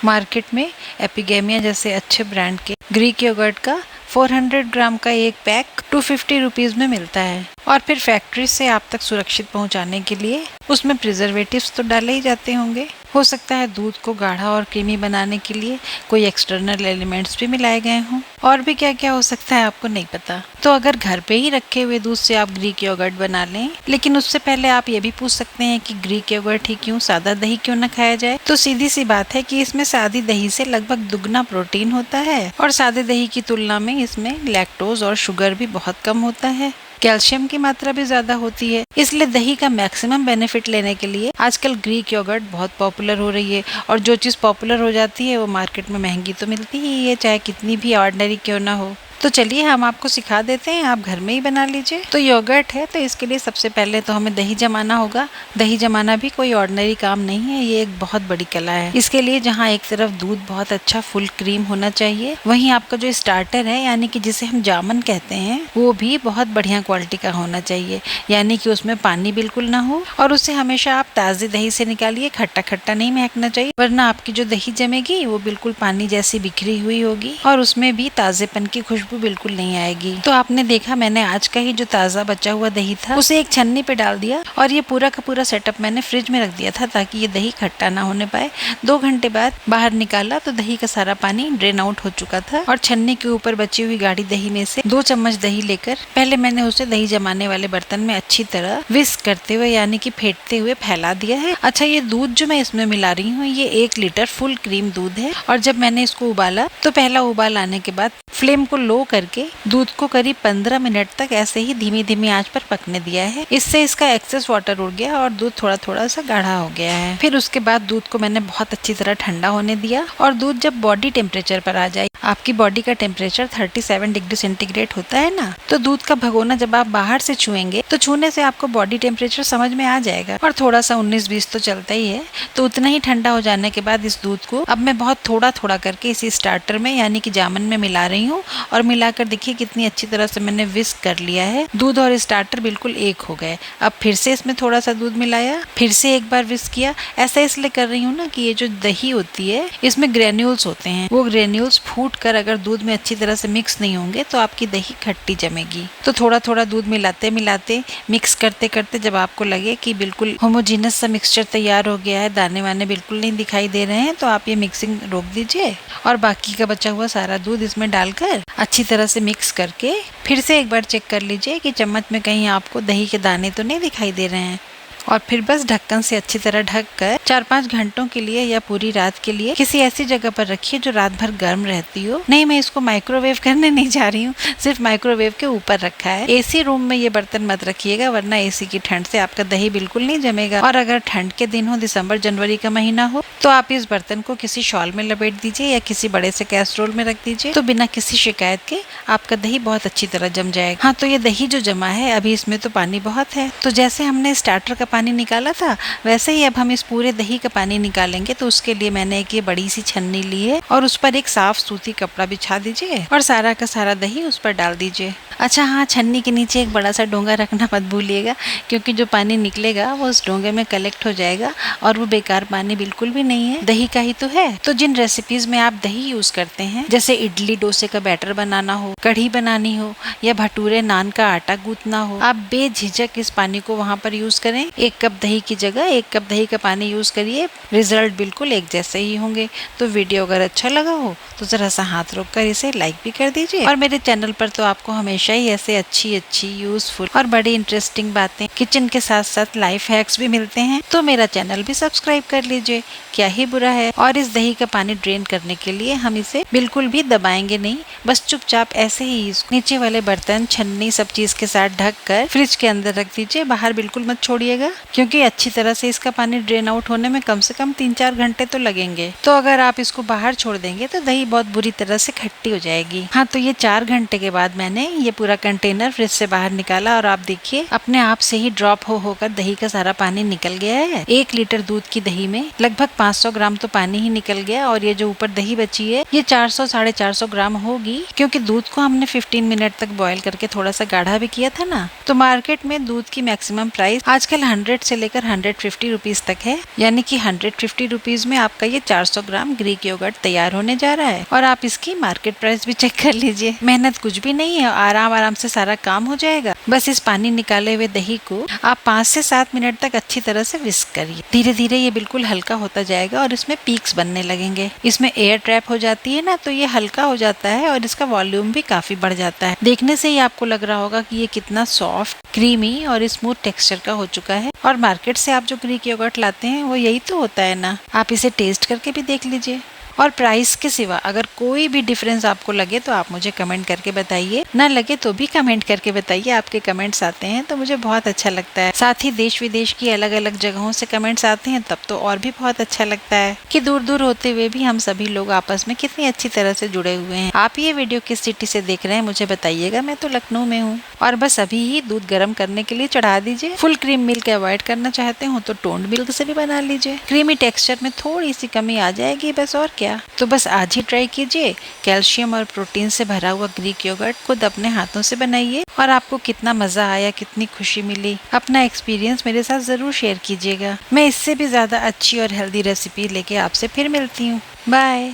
Market में एपिगेमिया जैसे अच्छे ब्रांड के ग्रीक योगर्ट का 400 ग्राम का एक पैक 250 रुपीज में मिलता है। और फिर फैक्ट्री से आप तक सुरक्षित पहुंचाने के लिए उसमें प्रिजर्वेटिव्स तो डाले ही जाते होंगे। हो सकता है दूध को गाढ़ा और क्रीमी बनाने के लिए कोई एक्सटर्नल एलिमेंट्स भी मिलाए गए हों, और भी क्या क्या हो सकता है आपको नहीं पता। तो अगर घर पे ही रखे हुए दूध से आप ग्रीक योगर्ट बना लें, लेकिन उससे पहले आप ये भी पूछ सकते हैं कि ग्रीक योगर्ट ही क्यों, सादा दही क्यों ना खाया जाए। तो सीधी सी बात है कि इसमें सादी दही से लगभग दुगना प्रोटीन होता है और सादे दही की तुलना में इसमें लैक्टोज और शुगर भी बहुत कम होता है। कैल्शियम की मात्रा भी ज्यादा होती है, इसलिए दही का मैक्सिमम बेनिफिट लेने के लिए आजकल ग्रीक योगर्ट बहुत पॉपुलर हो रही है। और जो चीज पॉपुलर हो जाती है वो मार्केट में महंगी तो मिलती ही है, चाहे कितनी भी ऑर्डिनरी क्यों ना हो। तो चलिए हम आपको सिखा देते हैं, आप घर में ही बना लीजिए। तो योगर्ट है तो इसके लिए सबसे पहले तो हमें दही जमाना होगा। दही जमाना भी कोई ऑर्डिनरी काम नहीं है, ये एक बहुत बड़ी कला है। इसके लिए जहाँ एक तरफ दूध बहुत अच्छा फुल क्रीम होना चाहिए, वहीं आपका जो स्टार्टर है यानी कि जिसे हम जामन कहते हैं, वो भी बहुत बढ़िया क्वालिटी का होना चाहिए, यानी कि उसमें पानी बिल्कुल ना हो। और उसे हमेशा आप ताज़ी दही से निकालिए, खट्टा खट्टा नहीं महकना चाहिए, वरना आपकी जो दही जमेगी वो बिल्कुल पानी जैसी बिखरी हुई होगी और उसमें भी ताजेपन की खुशबू बिल्कुल नहीं आएगी। तो आपने देखा मैंने आज का ही जो ताज़ा बचा हुआ दही था उसे एक छन्नी पे डाल दिया और ये पूरा का पूरा सेटअप मैंने फ्रिज में रख दिया था ताकि ये दही खट्टा ना होने पाए। 2 घंटे बाद बाहर निकाला तो दही का सारा पानी ड्रेन आउट हो चुका था और छन्नी के ऊपर बची हुई गाढ़ी दही में से 2 चम्मच दही लेकर पहले मैंने उसे दही जमाने वाले बर्तन में अच्छी तरह विस्क करते हुए यानी कि फेंटते हुए फैला दिया है। अच्छा, ये दूध जो मैं इसमें मिला रही हूँ ये 1 लीटर फुल क्रीम दूध है और जब मैंने इसको उबाला तो पहला उबाल आने के बाद फ्लेम को लो करके दूध को करीब 15 मिनट तक ऐसे ही धीमी धीमी आंच पर पकने दिया है। इससे इसका एक्सेस वाटर उड़ गया और दूध थोड़ा थोड़ा सा गाढ़ा हो गया है। फिर उसके बाद दूध को मैंने बहुत अच्छी तरह ठंडा होने दिया और दूध जब बॉडी टेम्परेचर पर आ जाए, आपकी बॉडी का टेम्परेचर 37 डिग्री सेंटीग्रेड होता है ना, तो दूध का भगोना जब आप बाहर से छुएंगे तो छूने से आपको बॉडी टेम्परेचर समझ में आ जाएगा और थोड़ा सा 19-20 तो चलता ही है। तो उतना ही ठंडा हो जाने के बाद इस दूध को अब मैं बहुत थोड़ा थोड़ा करके इसी स्टार्टर में यानी कि जामन में मिला रही हूँ और मिलाकर देखिए कितनी अच्छी तरह से मैंने विस्क कर लिया है। दूध और स्टार्टर बिल्कुल एक हो गए। अब फिर से इसमें थोड़ा सा दूध मिलाया, फिर से एक बार विस्क किया। ऐसा इसलिए कर रही हूँ ना कि ये जो दही होती है इसमें ग्रेन्यूल्स होते हैं, वो ग्रेन्यूल्स फूट कर अगर दूध में अच्छी तरह से मिक्स नहीं होंगे तो आपकी दही खट्टी जमेगी। तो थोड़ा थोड़ा दूध मिलाते मिलाते मिक्स करते करते जब आपको लगे कि बिल्कुल होमोजीनस सा मिक्सचर तैयार हो गया है, दाने वाने बिल्कुल नहीं दिखाई दे रहे हैं, तो आप ये मिक्सिंग रोक दीजिए और बाकी का बचा हुआ सारा दूध इसमें डालकर अच्छी तरह से मिक्स करके फिर से एक बार चेक कर लीजिए कि चम्मच में कहीं आपको दही के दाने तो नहीं दिखाई दे रहे हैं। और फिर बस ढक्कन से अच्छी तरह ढक कर 4-5 घंटों के लिए या पूरी रात के लिए किसी ऐसी जगह पर रखिए जो रात भर गर्म रहती हो। नहीं, मैं इसको माइक्रोवेव करने नहीं जा रही हूँ, सिर्फ माइक्रोवेव के ऊपर रखा है। एसी रूम में ये बर्तन मत रखिएगा, वरना एसी की ठंड से आपका दही बिल्कुल नहीं जमेगा। और अगर ठंड के दिन हो, दिसंबर जनवरी का महीना हो, तो आप इस बर्तन को किसी शॉल में लपेट दीजिए या किसी बड़े से कैसरोल में रख दीजिए, तो बिना किसी शिकायत के आपका दही बहुत अच्छी तरह जम जाएगा। हाँ, तो ये दही जो जमा है अभी इसमें तो पानी बहुत है, तो जैसे हमने स्टार्टर का पानी निकाला था वैसे ही अब हम इस पूरे दही का पानी निकालेंगे। तो उसके लिए मैंने एक ये बड़ी सी छन्नी ली है और उस पर एक साफ सूती कपड़ा बिछा दीजिए और सारा का सारा दही उस पर डाल दीजिए। अच्छा हाँ, छन्नी के नीचे एक बड़ा सा डोंगा रखना मत भूलिएगा, क्योंकि जो पानी निकलेगा वो उस डोंगे में कलेक्ट हो जाएगा और वो बेकार पानी बिल्कुल भी नहीं है, दही का ही तो है। तो जिन रेसिपीज में आप दही यूज करते हैं, जैसे इडली डोसे का बैटर बनाना हो, कढ़ी बनानी हो या भटूरे नान का आटा गूंथना हो, आप बेझिझक इस पानी को वहाँ पर यूज करें। 1 कप दही की जगह 1 कप दही का पानी यूज करिए, रिजल्ट बिल्कुल एक जैसे ही होंगे। तो वीडियो अगर अच्छा लगा हो तो जरा सा हाथ रोक कर इसे लाइक भी कर दीजिए। और मेरे चैनल पर तो आपको हमेशा ही ऐसे अच्छी यूजफुल और बड़ी इंटरेस्टिंग बातें, किचन के साथ साथ लाइफ हैक्स भी मिलते हैं, तो मेरा चैनल भी सब्सक्राइब कर लीजिए, क्या ही बुरा है। और इस दही का पानी ड्रेन करने के लिए हम इसे बिल्कुल भी दबाएंगे नहीं, बस चुपचाप ऐसे ही इसको नीचे वाले बर्तन, छन्नी सब चीज के साथ ढक कर फ्रिज के अंदर रख दीजिए, बाहर बिल्कुल मत छोड़िएगा, क्योंकि अच्छी तरह से इसका पानी ड्रेन आउट होने में कम से कम 3-4 घंटे तो लगेंगे। तो अगर आप इसको बाहर छोड़ देंगे तो दही बहुत बुरी तरह से खट्टी हो जाएगी। हाँ, तो ये 4 घंटे के बाद मैंने ये पूरा कंटेनर फ्रिज से बाहर निकाला और आप देखिए अपने आप से ही ड्रॉप हो होकर दही का सारा पानी निकल गया है। 1 लीटर दूध की दही में लगभग 500 ग्राम तो पानी ही निकल गया और ये जो ऊपर दही बची है ये 400 साढ़े 400 ग्राम होगी, क्योंकि दूध को हमने 15 मिनट तक बॉईल करके थोड़ा सा गाढ़ा भी किया था ना। तो मार्केट में दूध की मैक्सिमम प्राइस आजकल 100 से लेकर 150 रुपीज तक है, यानी कि 150 रुपीज में आपका ये 400 ग्राम ग्रीक योगर्ट तैयार होने जा रहा है। और आप इसकी मार्केट प्राइस भी चेक कर लीजिए। मेहनत कुछ भी नहीं है, आराम आराम से सारा काम हो जाएगा। बस इस पानी निकाले हुए दही को आप 5 से 7 मिनट तक अच्छी तरह से विस्क करिए। धीरे धीरे ये बिल्कुल हल्का होता जाएगा और इसमें पीक्स बनने लगेंगे। इसमें एयर ट्रैप हो जाती है ना, तो ये हल्का हो जाता है और इसका वॉल्यूम भी काफी बढ़ जाता है। देखने से ही आपको लग रहा होगा कि ये कितना सॉफ्ट, क्रीमी और स्मूथ टेक्सचर का हो चुका है। और मार्केट से आप जो ग्रीक योगर्ट लाते हैं वो यही तो होता है ना। आप इसे टेस्ट करके भी देख लीजिए। और प्राइस के सिवा अगर कोई भी डिफरेंस आपको लगे तो आप मुझे कमेंट करके बताइए, ना लगे तो भी कमेंट करके बताइए। आपके कमेंट्स आते हैं तो मुझे बहुत अच्छा लगता है। साथ ही देश विदेश की अलग अलग जगहों से कमेंट्स आते हैं, तब तो और भी बहुत अच्छा लगता है कि दूर दूर होते हुए भी हम सभी लोग आपस में कितनी अच्छी तरह से जुड़े हुए हैं। आप ये वीडियो किस सिटी से देख रहे हैं मुझे बताइएगा। मैं तो लखनऊ में हूँ। और बस अभी ही दूध गर्म करने के लिए चढ़ा दीजिए। फुल क्रीम मिल्क अवॉइड करना चाहते हो तो टोन्ड मिल्क से भी बना लीजिए। क्रीमी टेक्सचर में थोड़ी सी कमी आ जाएगी बस, और क्या। तो बस आज ही ट्राई कीजिए। कैल्शियम और प्रोटीन से भरा हुआ ग्रीक योगर्ट खुद अपने हाथों से बनाइए और आपको कितना मजा आया, कितनी खुशी मिली, अपना एक्सपीरियंस मेरे साथ जरूर शेयर कीजिएगा। मैं इससे भी ज्यादा अच्छी और हेल्दी रेसिपी लेके आपसे फिर मिलती हूँ। बाय।